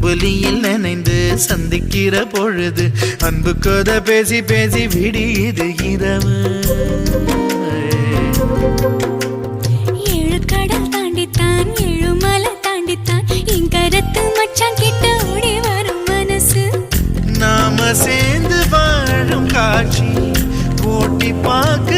அம்புலியில் நனைந்து சந்திக்கிற பொழுது அன்பு கதை பேசி பேசி விடியுது இரவு. ஏழு கடல் தாண்டித்தான் ஏழு மலை தாண்டித்தான் என் கருத்து மச்சான் கிட்ட ஓடி வரும் மனசு. நாம சேர்ந்து வாழும் காட்சி போட்டி பார்க்க